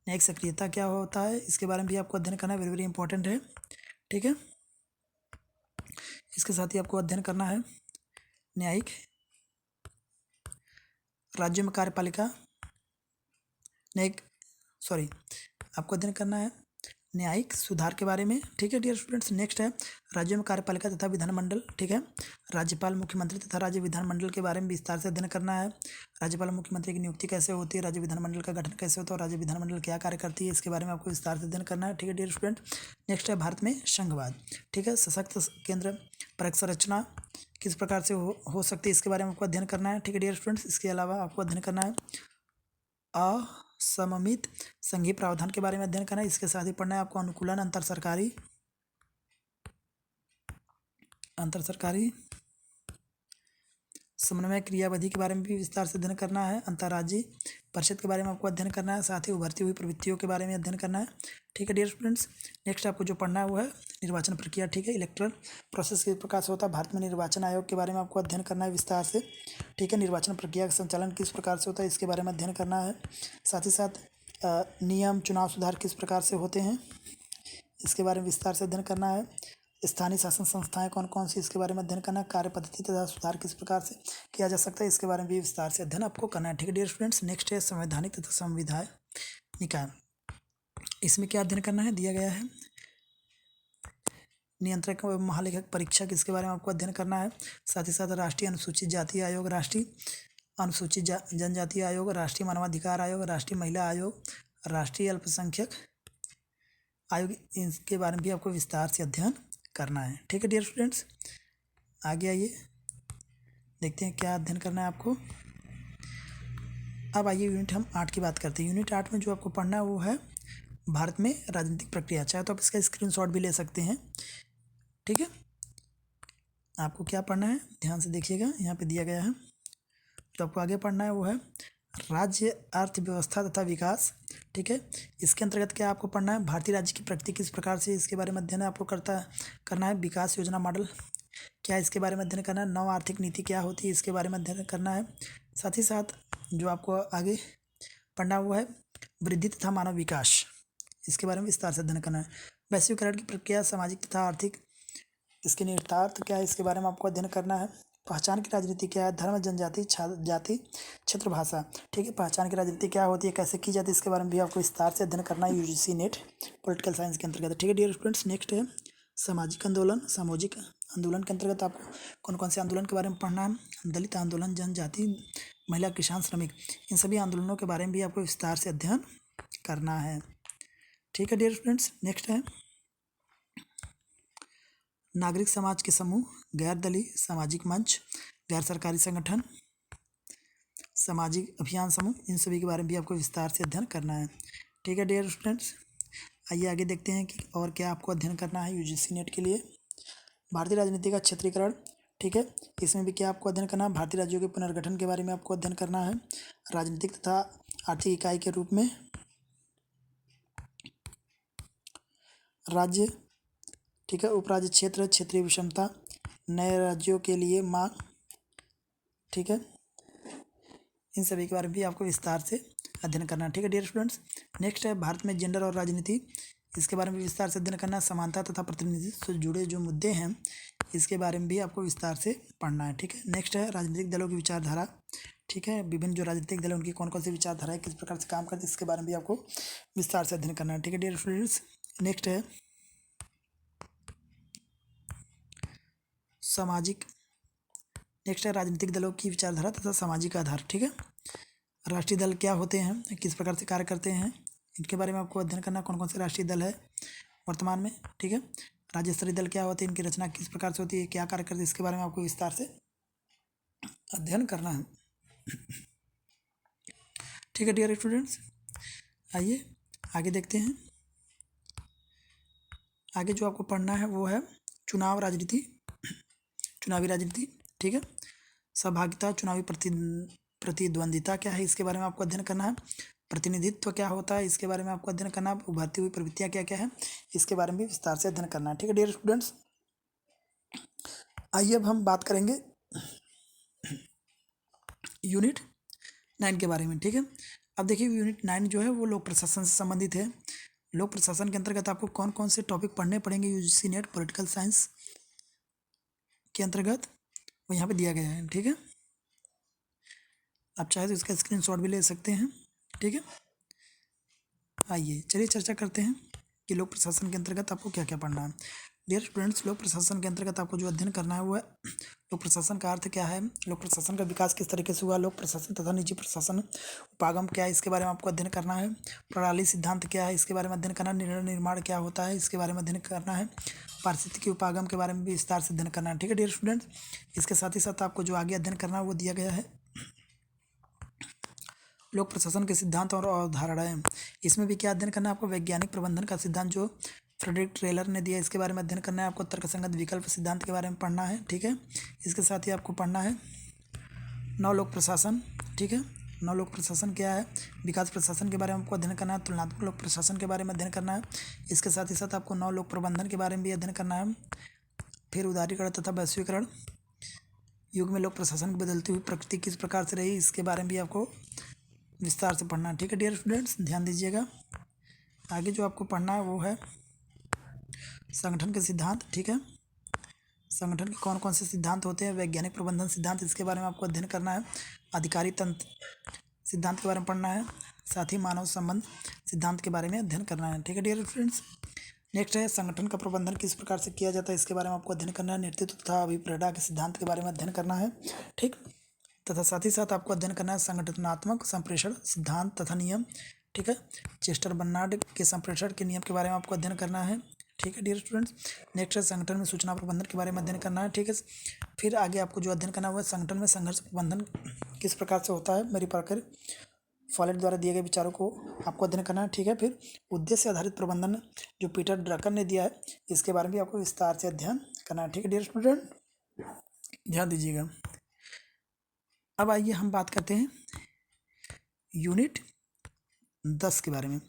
न्यायिक सक्रियता क्या होता है, इसके बारे में भी आपको अध्ययन करना है, वेरी वेरी इंपॉर्टेंट है, ठीक है। इसके साथ ही आपको अध्ययन करना है न्यायिक राज्यों में कार्यपालिका, आपको अध्ययन करना है न्यायिक सुधार के बारे में, ठीक है डियर स्टूडेंट्स। नेक्स्ट है राज्यों में कार्यपालिका तथा विधानमंडल, ठीक है, राज्यपाल, मुख्यमंत्री तथा राज्य विधानमंडल के बारे में विस्तार से अध्ययन करना है। राज्यपाल, मुख्यमंत्री की नियुक्ति कैसे होती है, राज्य विधानमंडल का गठन कैसे होता है और राज्य विधानमंडल क्या कार्य करती है, इसके बारे में आपको विस्तार से अध्ययन करना है, ठीक है डियर स्टूडेंट। नेक्स्ट है भारत में संघवाद, ठीक है, सशक्त केंद्र परक संरचना किस प्रकार से हो सकती है, इसके बारे में आपको अध्ययन करना है, ठीक है डियर स्टूडेंट्स। इसके अलावा आपको अध्ययन करना है सममित संघीय प्रावधान के बारे में अध्ययन करना है। इसके साथ ही पढ़ना है आपको अनुकूलन, अंतर सरकारी समन्वय क्रियाविधि के बारे में भी विस्तार से अध्ययन करना है। अंतर्राज्यीय परिषद के बारे में आपको अध्ययन करना है। साथ ही उभरती हुई प्रवृत्तियों के बारे में अध्ययन करना है। ठीक है डियर स्टूडेंट्स, नेक्स्ट आपको जो पढ़ना है वो है निर्वाचन प्रक्रिया। ठीक है, इलेक्ट्रल प्रोसेस किस प्रकार से होता है। भारत में निर्वाचन आयोग के बारे में आपको अध्ययन करना है विस्तार से। ठीक है, निर्वाचन प्रक्रिया का संचालन किस प्रकार से होता है इसके बारे में अध्ययन करना है। साथ ही साथ नियम चुनाव सुधार किस प्रकार से होते हैं इसके बारे में विस्तार से अध्ययन करना है। स्थानीय शासन संस्थाएं कौन कौन सी इसके बारे में अध्ययन करना है। कार्य पद्धति तथा सुधार किस प्रकार से किया जा सकता है इसके बारे में भी विस्तार से अध्ययन आपको करना है। ठीक है डियर स्टूडेंट्स, नेक्स्ट है संवैधानिक तथा संविधायक निकाय। इसमें क्या अध्ययन करना है दिया गया है। नियंत्रक एवं महालेखक परीक्षक इसके बारे में आपको अध्ययन करना है। साथ ही साथ राष्ट्रीय अनुसूचित जाति आयोग, राष्ट्रीय अनुसूचित जनजाति आयोग, राष्ट्रीय मानवाधिकार आयोग, राष्ट्रीय महिला आयोग, राष्ट्रीय अल्पसंख्यक आयोग, इनके बारे में भी आपको विस्तार से अध्ययन करना है। ठीक है डियर स्टूडेंट्स, आगे आइए देखते हैं क्या अध्ययन करना है आपको। अब आइए यूनिट हम 8 की बात करते हैं। यूनिट 8 में जो आपको पढ़ना है वो है भारत में राजनीतिक प्रक्रिया। चाहे तो आप इसका स्क्रीनशॉट भी ले सकते हैं। ठीक है, आपको क्या पढ़ना है ध्यान से देखिएगा, यहाँ पे दिया गया है। जो आपको आगे पढ़ना है वो है राज्य अर्थव्यवस्था तथा विकास। ठीक है, इसके अंतर्गत क्या आपको पढ़ना है। भारतीय राज्य की प्रगति किस प्रकार से इसके बारे में अध्ययन आपको करना है। विकास योजना मॉडल क्या इसके बारे में अध्ययन करना है। नव आर्थिक नीति क्या होती है इसके बारे में अध्ययन करना है। साथ ही साथ जो आपको आगे पढ़ना वो है वृद्धि तथा मानव विकास, इसके बारे में विस्तार से अध्ययन करना है। वैश्वीकरण की प्रक्रिया, सामाजिक तथा आर्थिक इसके निहितार्थ क्या है इसके बारे में आपको अध्ययन करना है। पहचान की राजनीति क्या है। धर्म, जनजाति, जाति, क्षेत्र, भाषा। ठीक है, पहचान की राजनीति क्या होती है, कैसे की जाती है इसके बारे में भी आपको विस्तार से अध्ययन करना है यूजीसी नेट पॉलिटिकल साइंस के अंतर्गत। ठीक है डियर स्टूडेंट्स, नेक्स्ट है सामाजिक आंदोलन। सामाजिक आंदोलन के अंतर्गत आपको कौन कौन से आंदोलन के बारे में पढ़ना है। दलित आंदोलन, जनजाति, महिला, किसान, श्रमिक, इन सभी आंदोलनों के बारे में भी आपको विस्तार से अध्ययन करना है। ठीक है डियर स्टूडेंट्स, नेक्स्ट है नागरिक समाज के समूह, गैर दलीय सामाजिक मंच, गैर सरकारी संगठन, सामाजिक अभियान समूह, इन सभी के बारे में भी आपको विस्तार से अध्ययन करना है। ठीक है डियर स्टूडेंट्स, आइए आगे देखते हैं कि और क्या आपको अध्ययन करना है यूजीसी नेट के लिए। भारतीय राजनीति का क्षेत्रीकरण। ठीक है, इसमें भी क्या आपको अध्ययन करना है। भारतीय राज्यों के पुनर्गठन के बारे में आपको अध्ययन करना है। राजनीतिक तथा आर्थिक इकाई के रूप में राज्य। ठीक है, उपराज्य क्षेत्र, क्षेत्रीय विषमता, नए राज्यों के लिए मांग। ठीक है, इन सभी के बारे में भी आपको विस्तार से अध्ययन करना है। ठीक है डियर स्टूडेंट्स, नेक्स्ट है भारत में जेंडर और राजनीति, इसके बारे में विस्तार से अध्ययन करना है। समानता तथा प्रतिनिधित्व से जुड़े जो मुद्दे हैं इसके बारे में भी आपको विस्तार से पढ़ना है। ठीक है, नेक्स्ट है राजनीतिक दलों की विचारधारा। ठीक है, विभिन्न जो राजनीतिक दल हैं उनकी कौन कौन सी विचारधारा है, किस प्रकार से काम करते हैं इसके बारे में भी आपको विस्तार से अध्ययन करना है। ठीक है डियर स्टूडेंट्स, नेक्स्ट है सामाजिक। नेक्स्ट है राजनीतिक दलों की विचारधारा तथा सामाजिक आधार। ठीक है, राष्ट्रीय दल क्या होते हैं, किस प्रकार से कार्य करते हैं, इनके बारे में आपको अध्ययन करना। कौन कौन से राष्ट्रीय दल है वर्तमान में। ठीक है, राज्य स्तरीय दल क्या होते हैं, इनकी रचना किस प्रकार से होती है, क्या कार्य करते हैं, इसके बारे में आपको विस्तार से अध्ययन करना है। ठीक है डियर स्टूडेंट्स, आइए आगे देखते हैं। आगे जो आपको पढ़ना है वो है चुनावी राजनीति। ठीक है, सहभागिता, चुनावी प्रतिद्वंदिता क्या है इसके बारे में आपको अध्ययन करना है। प्रतिनिधित्व क्या होता है इसके बारे में आपको अध्ययन करना है। उभरती हुई प्रवृत्तियाँ क्या क्या है इसके बारे में भी विस्तार से अध्ययन करना है। ठीक है डियर स्टूडेंट्स, आइए अब हम बात करेंगे यूनिट 9 के बारे में। ठीक है, अब देखिए यूनिट 9 जो है वो लोक प्रशासन से संबंधित है। लोक प्रशासन के अंतर्गत आपको कौन कौन से टॉपिक पढ़ने पड़ेंगे यूजीसी नेट पॉलिटिकल साइंस के अंतर्गत, वो यहाँ पे दिया गया है। ठीक है, आप चाहे तो इसका स्क्रीनशॉट भी ले सकते हैं। ठीक है, आइए चलिए चर्चा करते हैं कि लोक प्रशासन के अंतर्गत आपको क्या क्या पढ़ना है। डियर स्टूडेंट्स, लोक प्रशासन के अंतर्गत आपको जो अध्ययन करना है वो है लोक प्रशासन का अर्थ क्या है, लोक प्रशासन का विकास किस तरीके से हुआ, लोक प्रशासन तथा निजी प्रशासन उपागम क्या है इसके बारे में आपको अध्ययन करना है। प्रणाली सिद्धांत क्या है इसके बारे में अध्ययन करना है। निर्णय निर्माण क्या होता है इसके बारे में अध्ययन करना है। पारिस्थितिकी उपागम के बारे में भी विस्तार से अध्ययन करना है। ठीक है डियर स्टूडेंट्स, इसके साथ ही साथ आपको जो आगे अध्ययन करना है वो दिया गया है लोक प्रशासन के सिद्धांत और अवधारणाएं। इसमें भी क्या अध्ययन करना है आपको? वैज्ञानिक प्रबंधन का सिद्धांत जो फ्रेडरिक टेलर ने दिया, इसके बारे में अध्ययन करना है आपको। तर्कसंगत विकल्प सिद्धांत के बारे में पढ़ना है, ठीक है। इसके साथ ही आपको पढ़ना है नव लोक प्रशासन, ठीक है। नव लोक प्रशासन क्या है? विकास प्रशासन के बारे में आपको अध्ययन करना है। तुलनात्मक लोक प्रशासन के बारे में अध्ययन करना है। इसके साथ ही साथ आपको नव लोक प्रबंधन के बारे में भी अध्ययन करना है। फिर उदारीकरण तथा वैश्वीकरण युग में लोक प्रशासन की बदलती हुई प्रकृति किस प्रकार से रही, इसके बारे में भी आपको विस्तार से पढ़ना है, ठीक है डियर स्टूडेंट्स, ध्यान दीजिएगा। आगे जो आपको पढ़ना है वो है संगठन के सिद्धांत, ठीक है। संगठन के कौन कौन से सिद्धांत होते हैं? वैज्ञानिक प्रबंधन सिद्धांत, इसके बारे में आपको अध्ययन करना है। अधिकारी तंत्र सिद्धांत के बारे में पढ़ना है। साथ ही मानव संबंध सिद्धांत के बारे में अध्ययन करना है, ठीक है डियर स्टूडेंट्स। नेक्स्ट है संगठन का प्रबंधन किस प्रकार से किया जाता है, इसके बारे में आपको अध्ययन करना है। नेतृत्व तथा अभिप्रेरणा के सिद्धांत के बारे में अध्ययन करना है, ठीक। तथा साथ ही साथ आपको अध्ययन करना है संगठनात्मक संप्रेषण सिद्धांत तथा नियम, ठीक है। चेस्टर बर्नार्ड के संप्रेषण के नियम के बारे में आपको अध्ययन करना है, ठीक है डियर स्टूडेंट्स। नेक्स्ट है संगठन में सूचना प्रबंधन के बारे में अध्ययन करना है, ठीक है। फिर आगे आपको जो अध्ययन करना है वो है संगठन में संघर्ष प्रबंधन किस प्रकार से होता है। मेरी पार्कर फॉलेट द्वारा दिए गए विचारों को आपको अध्ययन करना है, ठीक है। फिर उद्देश्य आधारित प्रबंधन जो पीटर ड्रकर ने दिया है, इसके बारे में भी आपको विस्तार से अध्ययन करना है, ठीक है डियर स्टूडेंट, ध्यान दीजिएगा। अब आइए हम बात करते हैं यूनिट 10 के बारे में।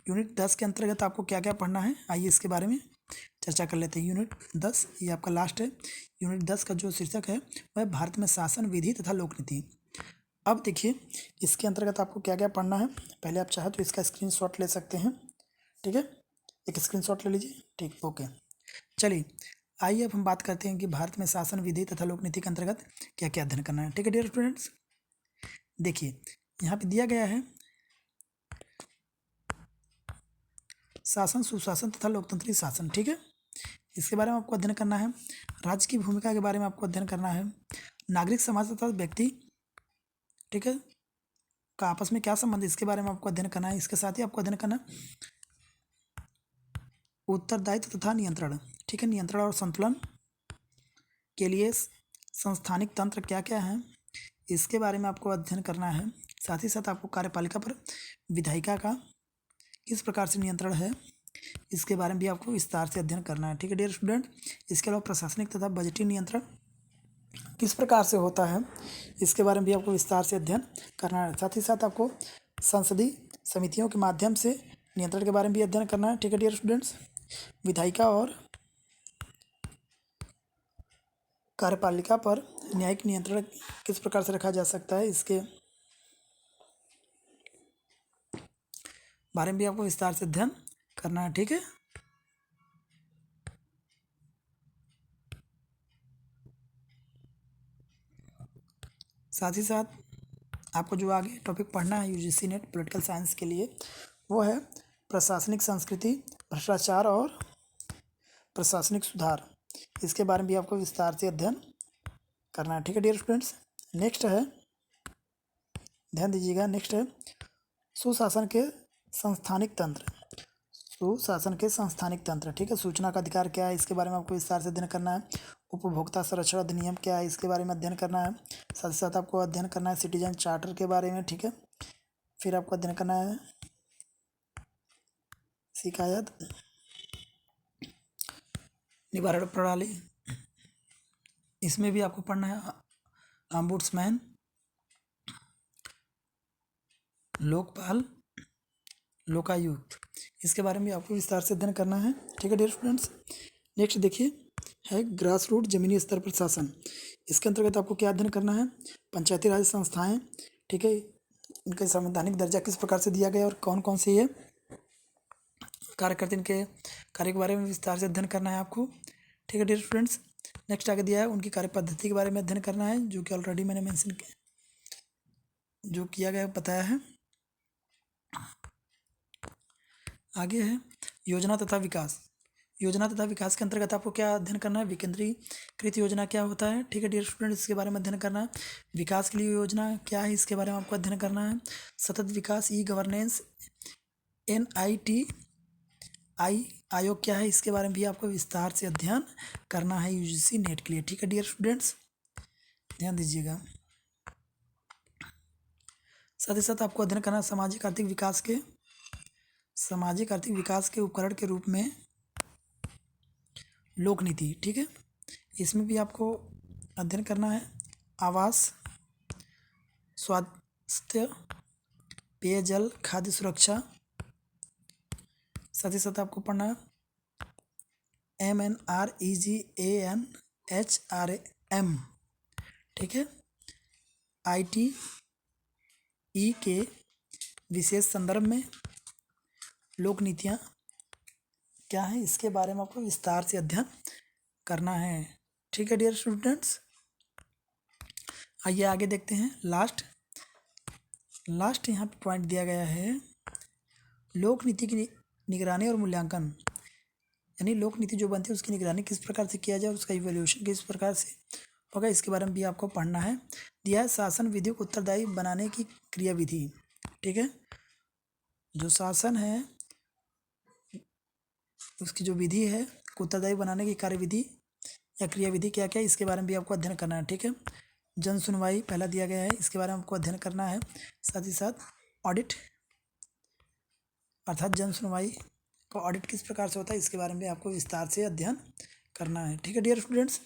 यूनिट 10 के अंतर्गत आपको क्या क्या पढ़ना है, आइए इसके बारे में चर्चा कर लेते हैं। यूनिट 10 ये आपका लास्ट है। यूनिट 10 का जो शीर्षक है वह भारत में शासन विधि तथा लोक नीति। अब देखिए इसके अंतर्गत आपको क्या क्या पढ़ना है। पहले आप चाहे तो इसका स्क्रीनशॉट ले सकते हैं, ठीक है। एक स्क्रीनशॉट ले लीजिए, ठीक, ओके। चलिए आइए अब हम बात करते हैं कि भारत में शासन विधि तथा लोक नीति के अंतर्गत क्या क्या अध्ययन करना है, ठीक है डियर स्टूडेंट्स। देखिए यहाँ पे दिया गया है शासन, सुशासन तथा लोकतंत्री शासन, ठीक है। इसके बारे में आपको अध्ययन करना है। राज्य की भूमिका के बारे में आपको अध्ययन करना है। नागरिक समाज तथा व्यक्ति, ठीक है, का आपस में क्या संबंध है, इसके बारे में आपको अध्ययन करना है। इसके साथ ही आपको अध्ययन करना है उत्तरदायित्व तथा नियंत्रण, ठीक है। नियंत्रण और संतुलन के लिए संस्थानिक तंत्र क्या क्या है, इसके बारे में आपको अध्ययन करना है। साथ ही साथ आपको कार्यपालिका पर विधायिका का किस प्रकार से नियंत्रण है, इसके बारे में भी आपको विस्तार से अध्ययन करना है, ठीक है डियर स्टूडेंट। इसके अलावा प्रशासनिक तथा बजटीय नियंत्रण किस प्रकार से होता है, इसके बारे में भी आपको विस्तार से अध्ययन करना है। साथ ही साथ आपको संसदीय समितियों के माध्यम से नियंत्रण के बारे में भी अध्ययन करना है, ठीक है डियर स्टूडेंट्स। विधायिका और कार्यपालिका पर न्यायिक नियंत्रण किस प्रकार से रखा जा सकता है, इसके बारे में भी आपको विस्तार से अध्ययन करना है, ठीक है। साथ ही साथ आपको जो आगे टॉपिक पढ़ना है यूजीसी नेट पॉलिटिकल साइंस के लिए वो है प्रशासनिक संस्कृति, भ्रष्टाचार और प्रशासनिक सुधार, इसके बारे में भी आपको विस्तार से अध्ययन करना है, ठीक है डियर स्टूडेंट्स। नेक्स्ट है, ध्यान दीजिएगा, नेक्स्ट है सुशासन के संस्थानिक तंत्र। सुशासन के संस्थानिक तंत्र, ठीक है। सूचना का अधिकार क्या है, इसके बारे में आपको विस्तार से अध्ययन करना है। उपभोक्ता संरक्षण अधिनियम क्या है, इसके बारे में अध्ययन करना है। साथ ही साथ आपको अध्ययन करना है सिटीजन चार्टर के बारे में, ठीक है। फिर आपको अध्ययन करना है शिकायत निवारण प्रणाली, इसमें भी आपको पढ़ना है ऑम्बुड्समैन, लोकपाल, लोकायुक्त, इसके बारे में भी आपको विस्तार से अध्ययन करना है, ठीक है डियर स्टूडेंट्स। नेक्स्ट देखिए है ग्रास रूट जमीनी स्तर पर शासन। इसके अंतर्गत आपको क्या अध्ययन करना है, पंचायती राज संस्थाएं, ठीक है, इनका संवैधानिक दर्जा किस प्रकार से दिया गया और कौन कौन से ये कार्य करते हैं, इनके कार्य के बारे में विस्तार से अध्ययन करना है आपको, ठीक है डियर स्टूडेंट्स। नेक्स्ट आगे दिया है उनकी कार्य पद्धति के बारे में अध्ययन करना है, जो कि ऑलरेडी मैंने मेंशन जो किया गया बताया है। आगे है योजना तथा विकास। योजना तथा विकास के अंतर्गत आपको क्या अध्ययन करना है, विकेंद्रीकृत योजना क्या होता है, ठीक है डियर स्टूडेंट, इसके बारे में अध्ययन करना है। विकास के लिए योजना क्या है, इसके बारे में आपको अध्ययन करना है। सतत विकास, ई गवर्नेंस, NITI आयोग क्या है, इसके बारे में भी आपको विस्तार से अध्ययन करना है यूजीसी नेट के लिए, ठीक है डियर स्टूडेंट्स, ध्यान दीजिएगा। साथ ही साथ आपको अध्ययन करना सामाजिक आर्थिक विकास के उपकरण के रूप में लोक नीति। ठीक है, इसमें भी आपको अध्ययन करना है आवास, स्वास्थ्य, पेयजल, खाद्य सुरक्षा। साथ ही साथ आपको पढ़ना है MNREGANHRM। ठीक है, ITE के विशेष संदर्भ में लोक नीतियाँ क्या हैं, इसके बारे में आपको विस्तार से अध्ययन करना है। ठीक है डियर स्टूडेंट्स, आइए आगे देखते हैं। लास्ट यहाँ पे पॉइंट दिया गया है लोक नीति की निगरानी और मूल्यांकन, यानी लोक नीति जो बनती है उसकी निगरानी किस प्रकार से किया जाए और उसका इवैल्यूएशन किस प्रकार से होगा, इसके बारे में भी आपको पढ़ना है। दिया है शासन विधि को उत्तरदायी बनाने की क्रियाविधि। ठीक है, जो शासन है उसकी जो विधि है उत्तरदायी बनाने की कार्यविधि या क्रियाविधि क्या क्या है, इसके बारे में भी आपको अध्ययन करना है। ठीक है, जन सुनवाई पहला दिया गया है, इसके बारे में आपको अध्ययन करना है। साथ ही साथ ऑडिट, अर्थात जन सुनवाई का ऑडिट किस प्रकार से होता है, इसके बारे में भी आपको विस्तार से अध्ययन करना है। ठीक है डियर स्टूडेंट्स,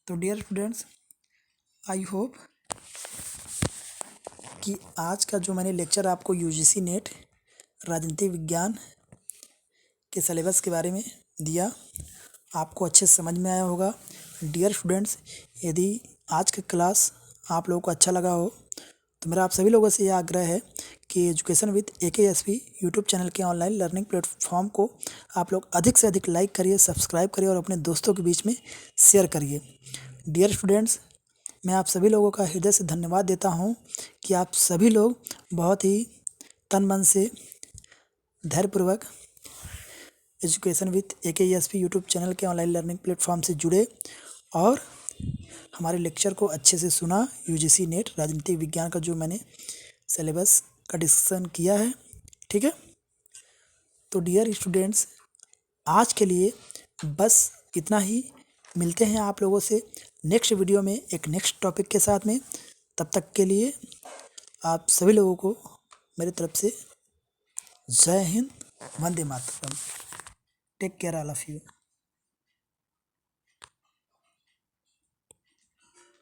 तो डियर स्टूडेंट्स आई होप कि आज का जो मैंने लेक्चर आपको UGC नेट राजनीतिक विज्ञान के सिलेबस के बारे में दिया आपको अच्छे समझ में आया होगा। डियर स्टूडेंट्स, यदि आज का क्लास आप लोगों को अच्छा लगा हो तो मेरा आप सभी लोगों से यह आग्रह है कि education with AKSP YouTube channel के ऑनलाइन लर्निंग प्लेटफॉर्म को आप लोग अधिक से अधिक लाइक करिए, सब्सक्राइब करिए और अपने दोस्तों के बीच में शेयर करिए। डियर स्टूडेंट्स, मैं आप सभी लोगों का हृदय से धन्यवाद देता हूं कि आप सभी लोग बहुत ही तन मन से धैर्यपूर्वक education with AKSP YouTube channel के ऑनलाइन लर्निंग प्लेटफॉर्म से जुड़े और हमारे लेक्चर को अच्छे से सुना। UGC नेट राजनीतिक विज्ञान का जो मैंने सिलेबस का डिस्कशन किया है। ठीक है, तो डियर स्टूडेंट्स आज के लिए बस इतना ही। मिलते हैं आप लोगों से नेक्स्ट वीडियो में एक नेक्स्ट टॉपिक के साथ में। तब तक के लिए आप सभी लोगों को मेरी तरफ से जय हिंद, वंदे मातरम। Take care all of you.